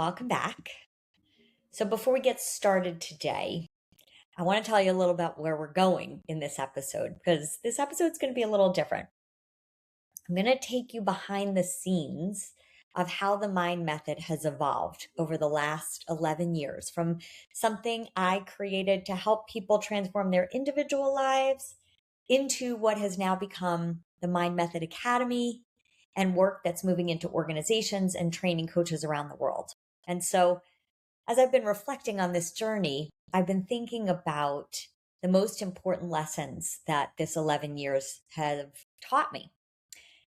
welcome back. So, before we get started today, I want to tell you a little about where we're going in this episode because this episode is going to be a little different. I'm going to take you behind the scenes of how the mind method has evolved over the last 11 years from something I created to help people transform their individual lives into what has now become the Mind Method Academy and work that's moving into organizations and training coaches around the world. And so, as I've been reflecting on this journey, I've been thinking about the most important lessons that this 11 years have taught me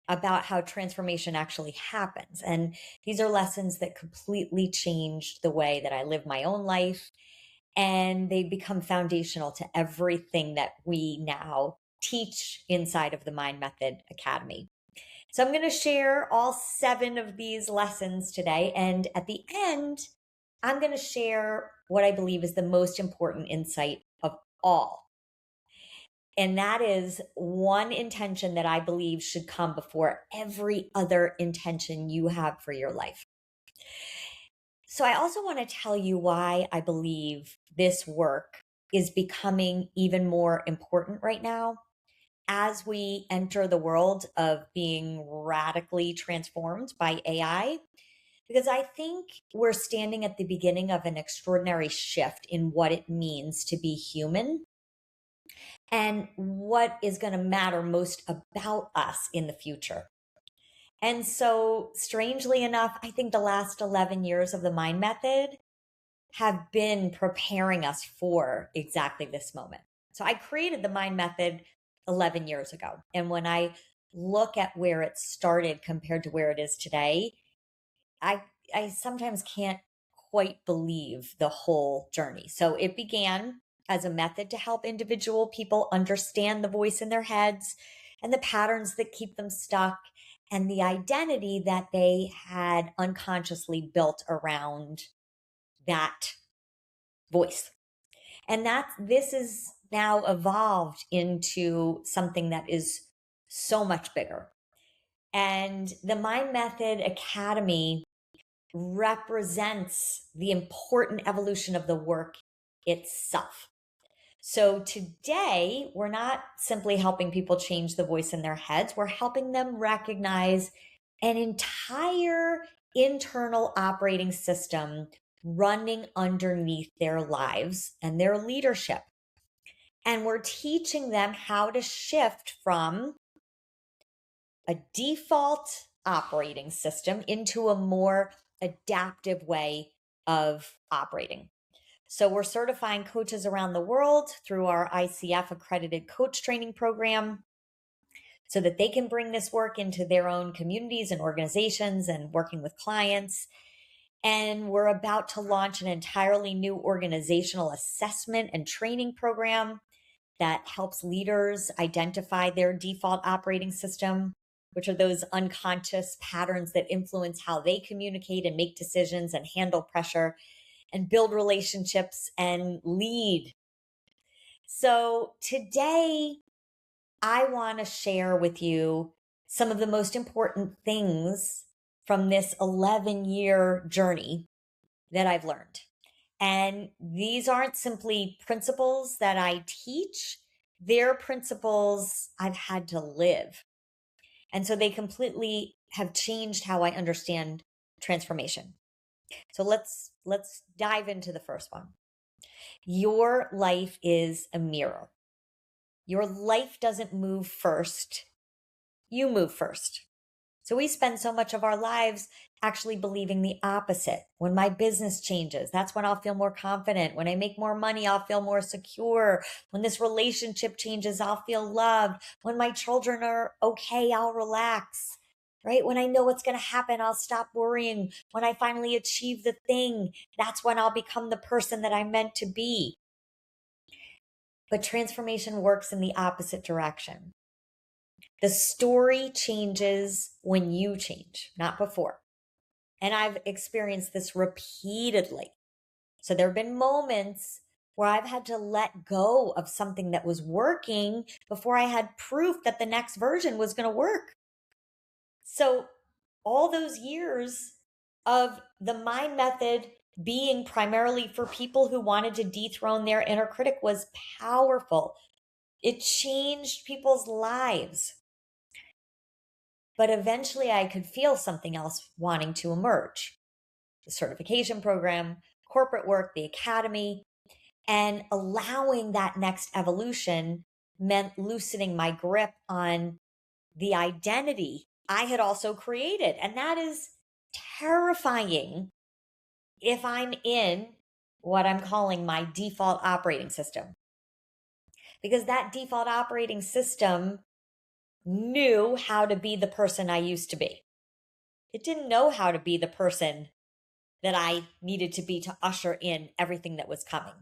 about how transformation actually happens. And these are lessons that completely changed the way that I live my own life. And they become foundational to everything that we now teach inside of the Mind Method Academy. So I'm going to share all 7 of these lessons today. And at the end, I'm going to share what I believe is the most important insight of all. And that is one intention that I believe should come before every other intention you have for your life. So I also want to tell you why I believe this work is becoming even more important right now as we enter the world of being radically transformed by AI. Because I think we're standing at the beginning of an extraordinary shift in what it means to be human and what is going to matter most about us in the future. And so, strangely enough, I think the last 11 years of the Mind Method have been preparing us for exactly this moment. So I created the Mind Method 11 years ago. And when I look at where it started compared to where it is today, I sometimes can't quite believe the whole journey. So it began as a method to help individual people understand the voice in their heads and the patterns that keep them stuck and the identity that they had unconsciously built around that voice. And this is now evolved into something that is so much bigger. And the Mind Method Academy represents the important evolution of the work itself. So today, we're not simply helping people change the voice in their heads, we're helping them recognize an entire internal operating system running underneath their lives and their leadership. And we're teaching them how to shift from a default operating system into a more adaptive way of operating. So we're certifying coaches around the world through our ICF accredited coach training program so that they can bring this work into their own communities and organizations and working with clients. And we're about to launch an entirely new organizational assessment and training program that helps leaders identify their default operating system, which are those unconscious patterns that influence how they communicate and make decisions and handle pressure and build relationships and lead. So today, I want to share with you some of the most important things from this 11-year journey that I've learned. And these aren't simply principles that I teach, they're principles I've had to live. And so they completely have changed how I understand transformation. So let's dive into the first one. Your life is a mirror. Your life doesn't move first. You move first. So we spend so much of our lives actually believing the opposite. When my business changes, that's when I'll feel more confident. When I make more money, I'll feel more secure. When this relationship changes, I'll feel loved. When my children are okay, I'll relax. Right? When I know what's going to happen, I'll stop worrying. When I finally achieve the thing, that's when I'll become the person that I'm meant to be. But transformation works in the opposite direction. The story changes when you change, not before. And I've experienced this repeatedly. So there have been moments where I've had to let go of something that was working before I had proof that the next version was going to work. So all those years, of the mind method being primarily for people who wanted to dethrone their inner critic was powerful. It changed people's lives. But eventually I could feel something else wanting to emerge. The certification program, corporate work, the academy, and allowing that next evolution meant loosening my grip on the identity I had also created. And that is terrifying if I'm in what I'm calling my default operating system. Because that default operating system knew how to be the person I used to be. It didn't know how to be the person that I needed to be to usher in everything that was coming.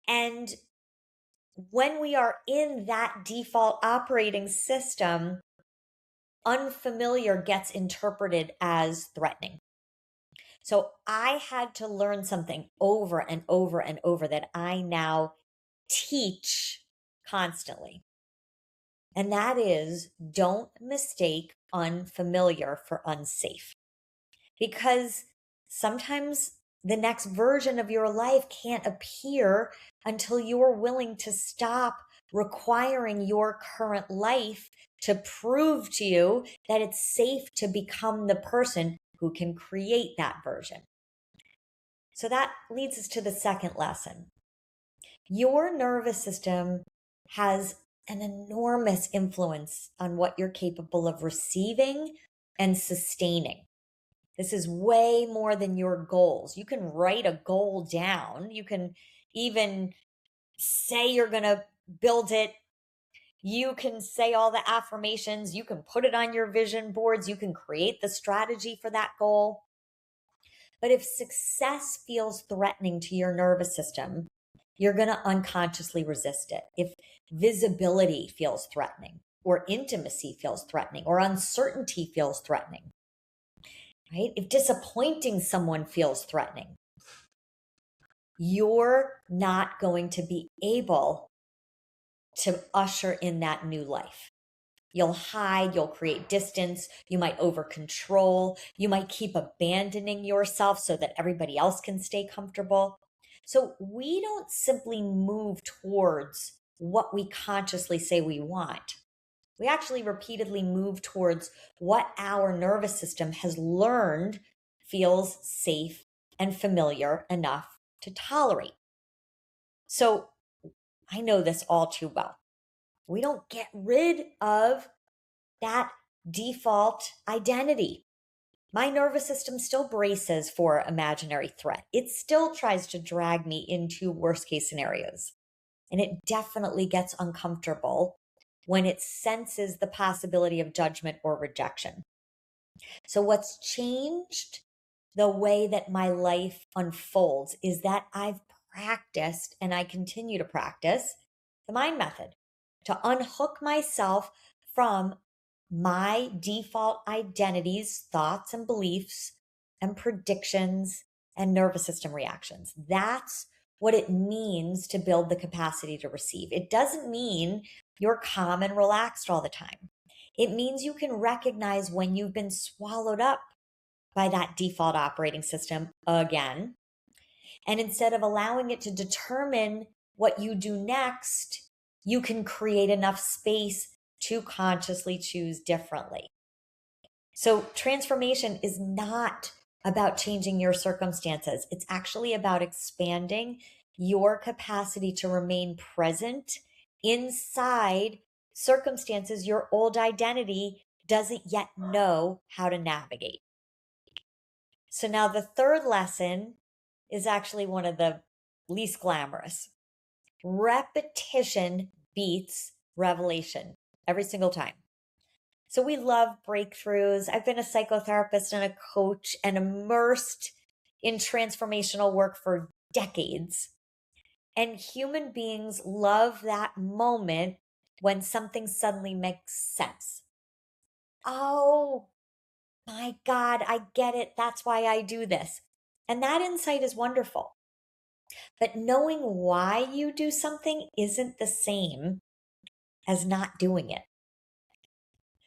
And when we are in that default operating system, unfamiliar gets interpreted as threatening. So I had to learn something over and over and over that I now teach constantly. And that is, don't mistake unfamiliar for unsafe. Because sometimes the next version of your life can't appear until you're willing to stop requiring your current life to prove to you that it's safe to become the person who can create that version. So that leads us to the second lesson. Your nervous system has an enormous influence on what you're capable of receiving and sustaining. This is way more than your goals. You can write a goal down. You can even say you're going to build it. You can say all the affirmations. You can put it on your vision boards. You can create the strategy for that goal. But if success feels threatening to your nervous system, you're going to unconsciously resist it. If visibility feels threatening, or intimacy feels threatening, or uncertainty feels threatening, right? If disappointing someone feels threatening, you're not going to be able to usher in that new life. You'll hide, you'll create distance, you might over control, you might keep abandoning yourself so that everybody else can stay comfortable. So we don't simply move towards what we consciously say we want. We actually repeatedly move towards what our nervous system has learned feels safe and familiar enough to tolerate. So I know this all too well. We don't get rid of that default identity. My nervous system still braces for imaginary threat. It still tries to drag me into worst case scenarios. And it definitely gets uncomfortable when it senses the possibility of judgment or rejection. So what's changed the way that my life unfolds is that I've practiced, and I continue to practice, the mind method to unhook myself from my default identities, thoughts and beliefs and predictions and nervous system reactions. That's what it means to build the capacity to receive. It doesn't mean you're calm and relaxed all the time. It means you can recognize when you've been swallowed up by that default operating system again. And instead of allowing it to determine what you do next, you can create enough space to consciously choose differently. So transformation is not about changing your circumstances. It's actually about expanding your capacity to remain present inside circumstances your old identity doesn't yet know how to navigate. So now the third lesson is actually one of the least glamorous. Repetition beats revelation every single time. So we love breakthroughs. I've been a psychotherapist and a coach and immersed in transformational work for decades. And human beings love that moment when something suddenly makes sense. Oh my God, I get it. That's why I do this. And that insight is wonderful. But knowing why you do something isn't the same as not doing it.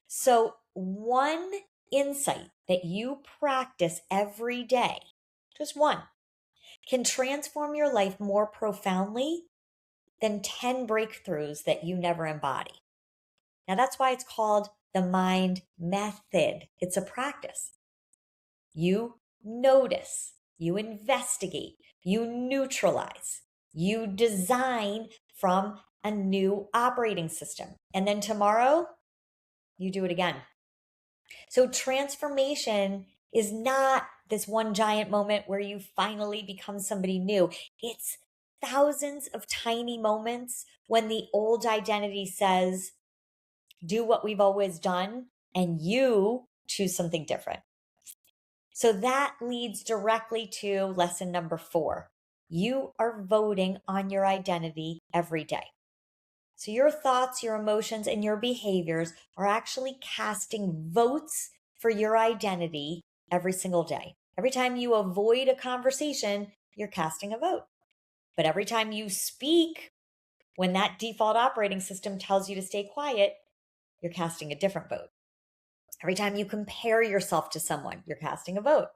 So one insight that you practice every day, just one, can transform your life more profoundly than 10 breakthroughs that you never embody. Now, that's why it's called the mind method. It's a practice. You notice, you investigate, you neutralize, you design from a new operating system. And then tomorrow, you do it again. So transformation is not this one giant moment where you finally become somebody new. It's thousands of tiny moments when the old identity says, do what we've always done, and you choose something different. So that leads directly to lesson number 4. You are voting on your identity every day. So your thoughts, your emotions, and your behaviors are actually casting votes for your identity every single day. Every time you avoid a conversation, you're casting a vote. But every time you speak, when that default operating system tells you to stay quiet, you're casting a different vote. Every time you compare yourself to someone, you're casting a vote.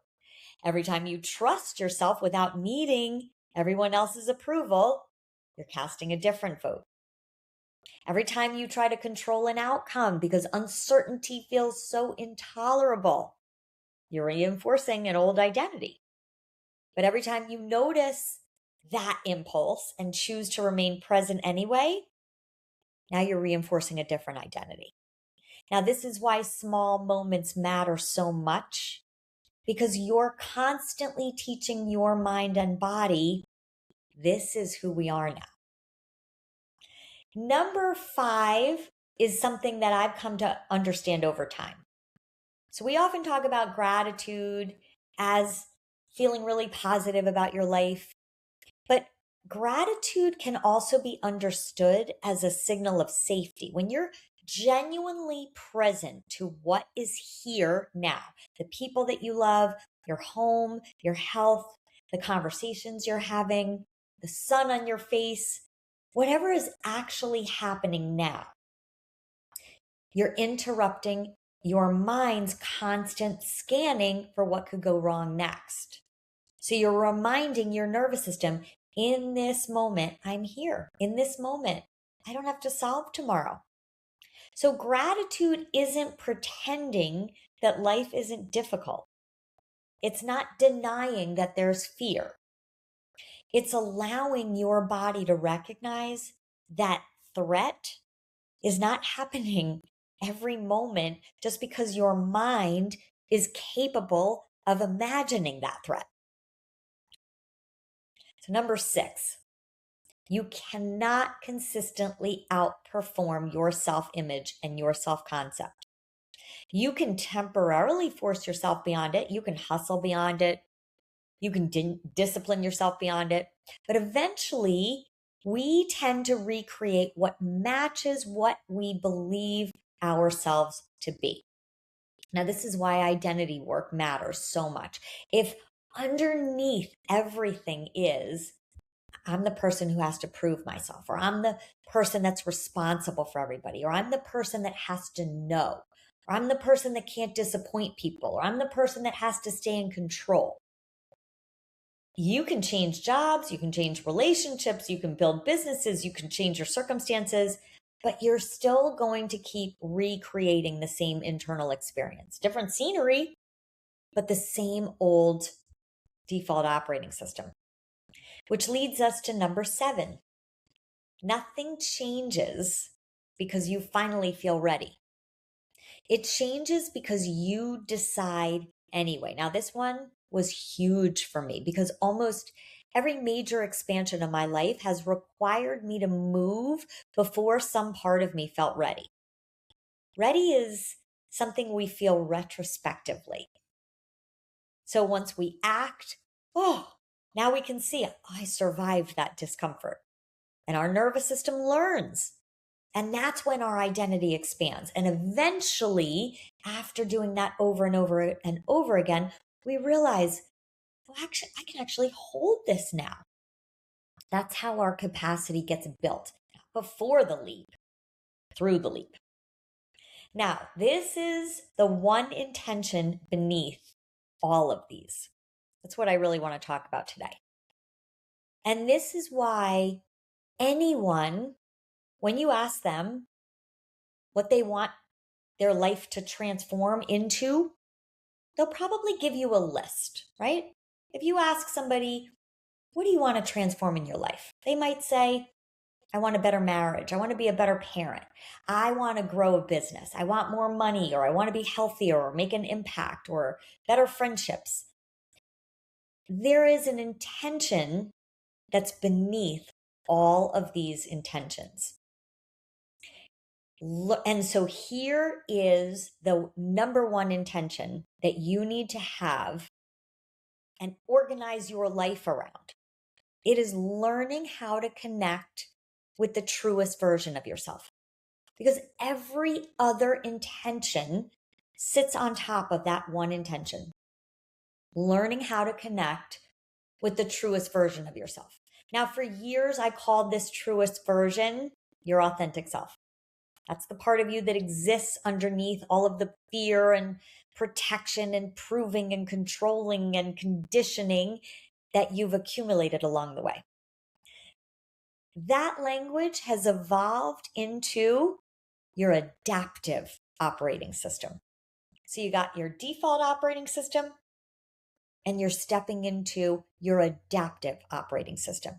Every time you trust yourself without needing everyone else's approval, you're casting a different vote. Every time you try to control an outcome because uncertainty feels so intolerable, you're reinforcing an old identity. But every time you notice that impulse and choose to remain present anyway, now you're reinforcing a different identity. Now, this is why small moments matter so much, because you're constantly teaching your mind and body, this is who we are now. Number 5 is something that I've come to understand over time. So we often talk about gratitude as feeling really positive about your life, but gratitude can also be understood as a signal of safety. When you're genuinely present to what is here now, the people that you love, your home, your health, the conversations you're having, the sun on your face, whatever is actually happening now, you're interrupting your mind's constant scanning for what could go wrong next. So you're reminding your nervous system, in this moment, I'm here. In this moment, I don't have to solve tomorrow. So gratitude isn't pretending that life isn't difficult. It's not denying that there's fear. It's allowing your body to recognize that threat is not happening every moment just because your mind is capable of imagining that threat. So number 6, you cannot consistently outperform your self-image and your self-concept. You can temporarily force yourself beyond it. You can hustle beyond it. You can discipline yourself beyond it. But eventually, we tend to recreate what matches what we believe ourselves to be. Now, this is why identity work matters so much. If underneath everything is, I'm the person who has to prove myself, or I'm the person that's responsible for everybody, or I'm the person that has to know, or I'm the person that can't disappoint people, or I'm the person that has to stay in control. You can change jobs, you can change relationships, you can build businesses, you can change your circumstances, but you're still going to keep recreating the same internal experience. Different scenery, but the same old default operating system. Which leads us to number 7. Nothing changes because you finally feel ready. It changes because you decide anyway. Now, this one was huge for me because almost every major expansion of my life has required me to move before some part of me felt ready. Ready is something we feel retrospectively. So once we act, now we can see, I survived that discomfort. And our nervous system learns. And that's when our identity expands. And eventually, after doing that over and over and over again, we realize, actually, I can actually hold this now. That's how our capacity gets built. Not before the leap, through the leap. Now, this is the one intention beneath all of these. That's what I really want to talk about today. And this is why anyone, when you ask them what they want their life to transform into, they'll probably give you a list, right? If you ask somebody, what do you want to transform in your life? They might say, I want a better marriage. I want to be a better parent. I want to grow a business. I want more money, or I want to be healthier or make an impact or better friendships. There is an intention that's beneath all of these intentions. And so here is the number one intention that you need to have and organize your life around. It is learning how to connect with the truest version of yourself. Because every other intention sits on top of that one intention. Learning how to connect with the truest version of yourself. Now, for years, I called this truest version your authentic self. That's the part of you that exists underneath all of the fear and protection and proving and controlling and conditioning that you've accumulated along the way. That language has evolved into your adaptive operating system. So you got your default operating system and you're stepping into your adaptive operating system.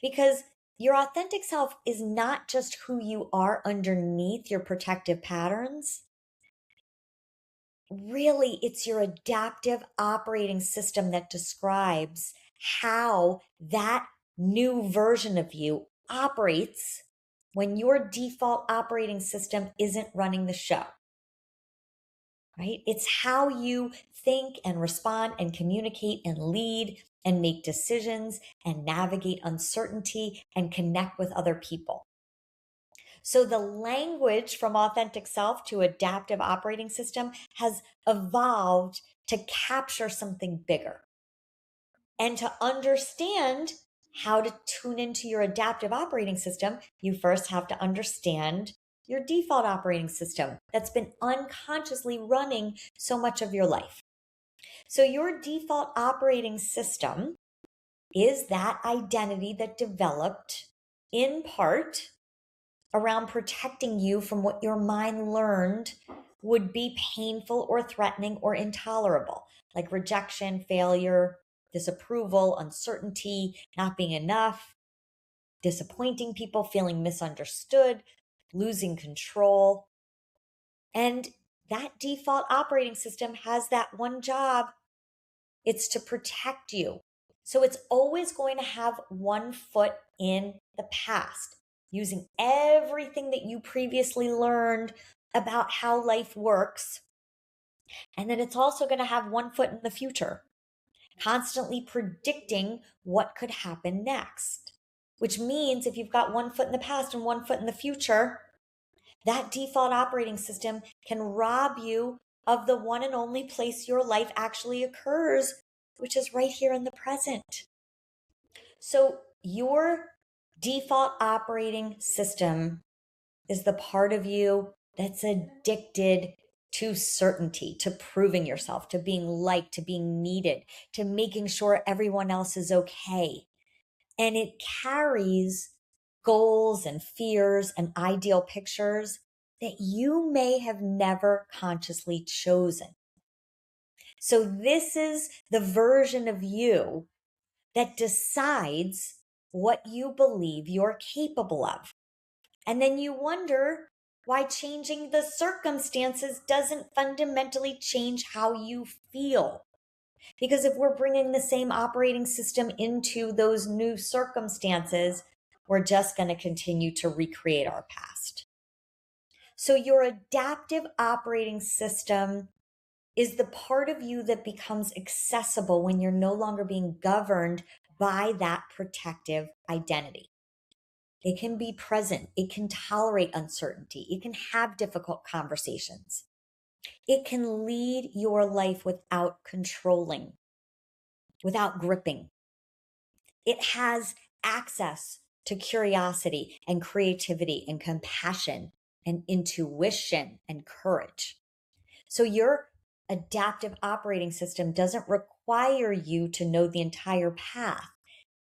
Because your authentic self is not just who you are underneath your protective patterns. Really, it's your adaptive operating system that describes how that new version of you operates when your default operating system isn't running the show. Right? It's how you think and respond and communicate and lead and make decisions and navigate uncertainty and connect with other people. So the language from authentic self to adaptive operating system has evolved to capture something bigger. And to understand how to tune into your adaptive operating system, you first have to understand your default operating system that's been unconsciously running so much of your life. So your default operating system is that identity that developed in part around protecting you from what your mind learned would be painful or threatening or intolerable, like rejection, failure, disapproval, uncertainty, not being enough, disappointing people, feeling misunderstood, losing control. And that default operating system has that one job. It's to protect you. So it's always going to have one foot in the past, using everything that you previously learned about how life works. And then it's also going to have one foot in the future, constantly predicting what could happen next. Which means if you've got one foot in the past and one foot in the future, that default operating system can rob you of the one and only place your life actually occurs, which is right here in the present. So your default operating system is the part of you that's addicted to certainty, to proving yourself, to being liked, to being needed, to making sure everyone else is okay. And it carries goals and fears and ideal pictures that you may have never consciously chosen. So this is the version of you that decides what you believe you're capable of. And then you wonder why changing the circumstances doesn't fundamentally change how you feel. Because if we're bringing the same operating system into those new circumstances, we're just going to continue to recreate our past. So your adaptive operating system is the part of you that becomes accessible when you're no longer being governed by that protective identity. It can be present. It can tolerate uncertainty. It can have difficult conversations. It can lead your life without controlling, without gripping. It has access to curiosity and creativity and compassion and intuition and courage. So your adaptive operating system doesn't require you to know the entire path.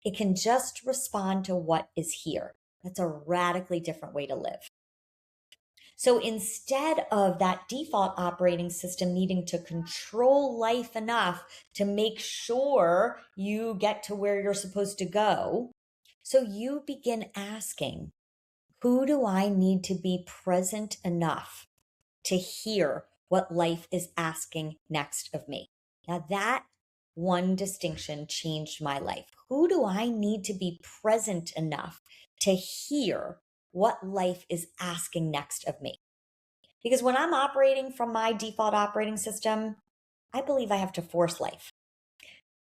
It can just respond to what is here. That's a radically different way to live. So instead of that default operating system needing to control life enough to make sure you get to where you're supposed to go, so you begin asking, who do I need to be present enough to hear what life is asking next of me? Now that one distinction changed my life. Who do I need to be present enough to hear what life is asking next of me? Because when I'm operating from my default operating system, I believe I have to force life.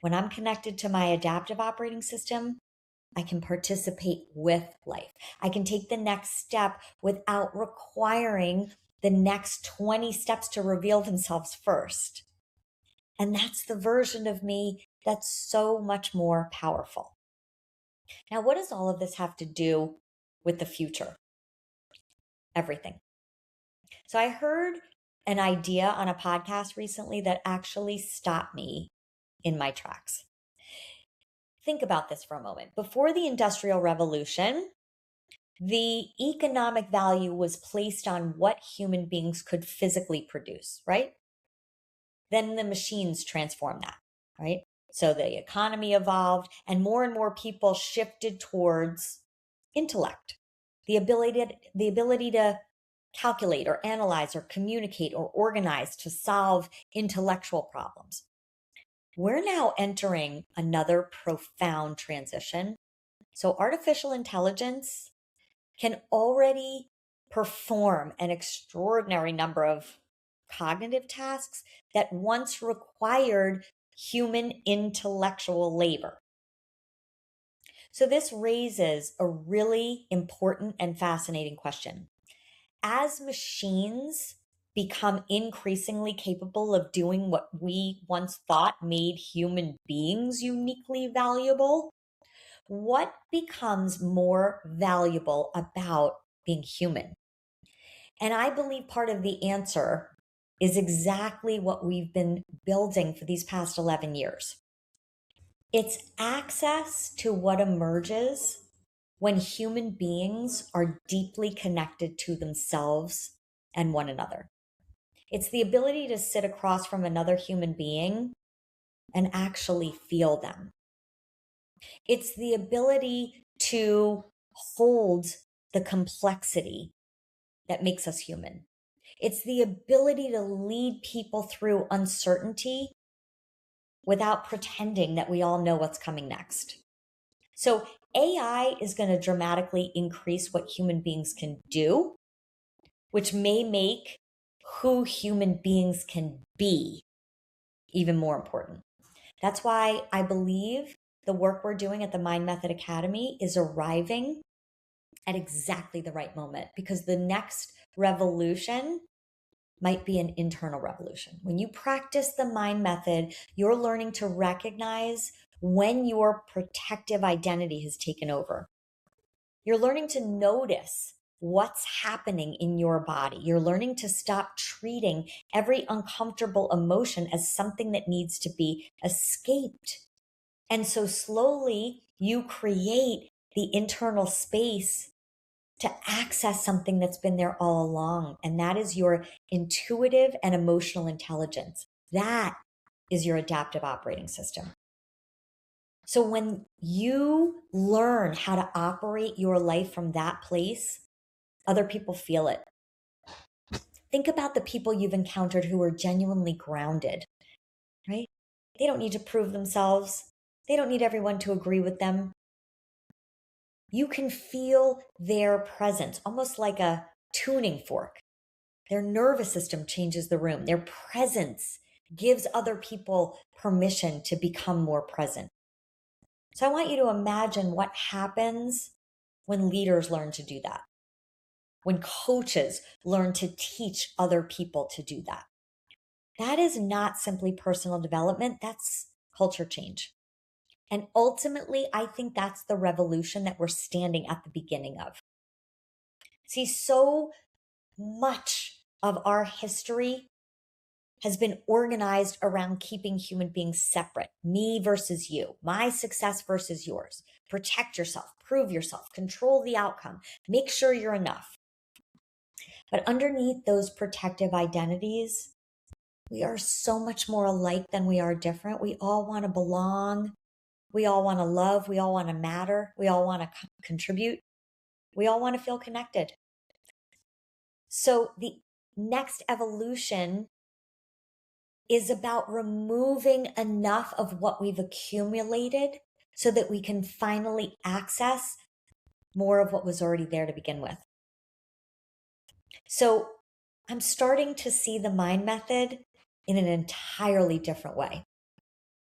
When I'm connected to my adaptive operating system, I can participate with life. I can take the next step without requiring the next 20 steps to reveal themselves first. And that's the version of me that's so much more powerful. Now, what does all of this have to do with the future? Everything. So I heard an idea on a podcast recently that actually stopped me in my tracks. Think about this for a moment. Before the Industrial Revolution, the economic value was placed on what human beings could physically produce, right? Then the machines transformed that, right? So the economy evolved and more people shifted towards intellect, the ability to calculate or analyze or communicate or organize to solve intellectual problems. We're now entering another profound transition. So artificial intelligence can already perform an extraordinary number of cognitive tasks that once required human intellectual labor. So this raises a really important and fascinating question. As machines become increasingly capable of doing what we once thought made human beings uniquely valuable, what becomes more valuable about being human? And I believe part of the answer is exactly what we've been building for these past 11 years. It's access to what emerges when human beings are deeply connected to themselves and one another. It's the ability to sit across from another human being and actually feel them. It's the ability to hold the complexity that makes us human. It's the ability to lead people through uncertainty without pretending that we all know what's coming next. So AI is going to dramatically increase what human beings can do, which may make who human beings can be even more important. That's why I believe the work we're doing at the Mind Method Academy is arriving at exactly the right moment, because the next revolution might be an internal revolution. When you practice the Mind Method, you're learning to recognize when your protective identity has taken over. You're learning to notice what's happening in your body. You're learning to stop treating every uncomfortable emotion as something that needs to be escaped. And so slowly you create the internal space to access something that's been there all along. And that is your intuitive and emotional intelligence. That is your adaptive operating system. So when you learn how to operate your life from that place, other people feel it. Think about the people you've encountered who are genuinely grounded, right? They don't need to prove themselves. They don't need everyone to agree with them. You can feel their presence, almost like a tuning fork. Their nervous system changes the room. Their presence gives other people permission to become more present. So I want you to imagine what happens when leaders learn to do that, when coaches learn to teach other people to do that. That is not simply personal development, that's culture change. And ultimately, I think that's the revolution that we're standing at the beginning of. See, so much of our history has been organized around keeping human beings separate. Me versus you, my success versus yours. Protect yourself, prove yourself, control the outcome, make sure you're enough. But underneath those protective identities, we are so much more alike than we are different. We all want to belong. We all want to love. We all want to matter. We all want to contribute. We all want to feel connected. So the next evolution is about removing enough of what we've accumulated so that we can finally access more of what was already there to begin with. So I'm starting to see the mind method in an entirely different way.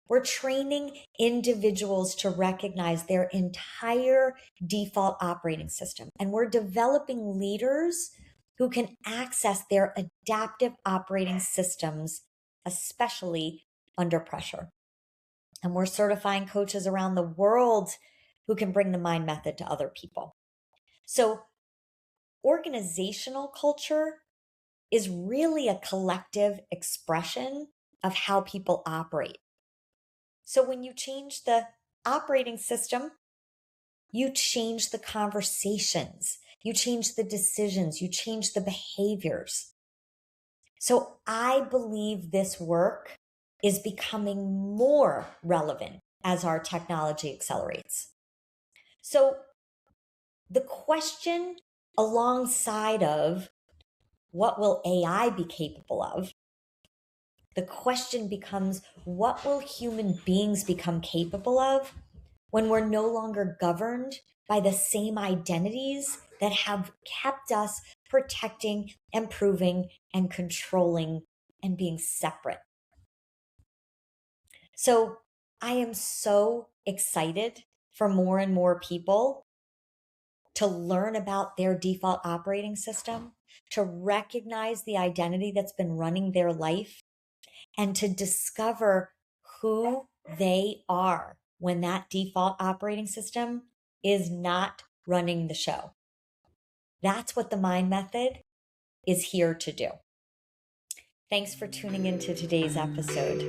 We're training individuals to recognize their entire default operating system, and we're developing leaders who can access their adaptive operating systems, especially under pressure. And we're certifying coaches around the world who can bring the mind method to other people. So organizational culture is really a collective expression of how people operate. So when you change the operating system, you change the conversations, you change the decisions, you change the behaviors. So I believe this work is becoming more relevant as our technology accelerates. So the question alongside of what will AI be capable of, the question becomes, what will human beings become capable of when we're no longer governed by the same identities that have kept us protecting and proving and controlling and being separate? So I am so excited for more and more people to learn about their default operating system, to recognize the identity that's been running their life, and to discover who they are when that default operating system is not running the show. That's what the Mind Method is here to do. Thanks for tuning into today's episode.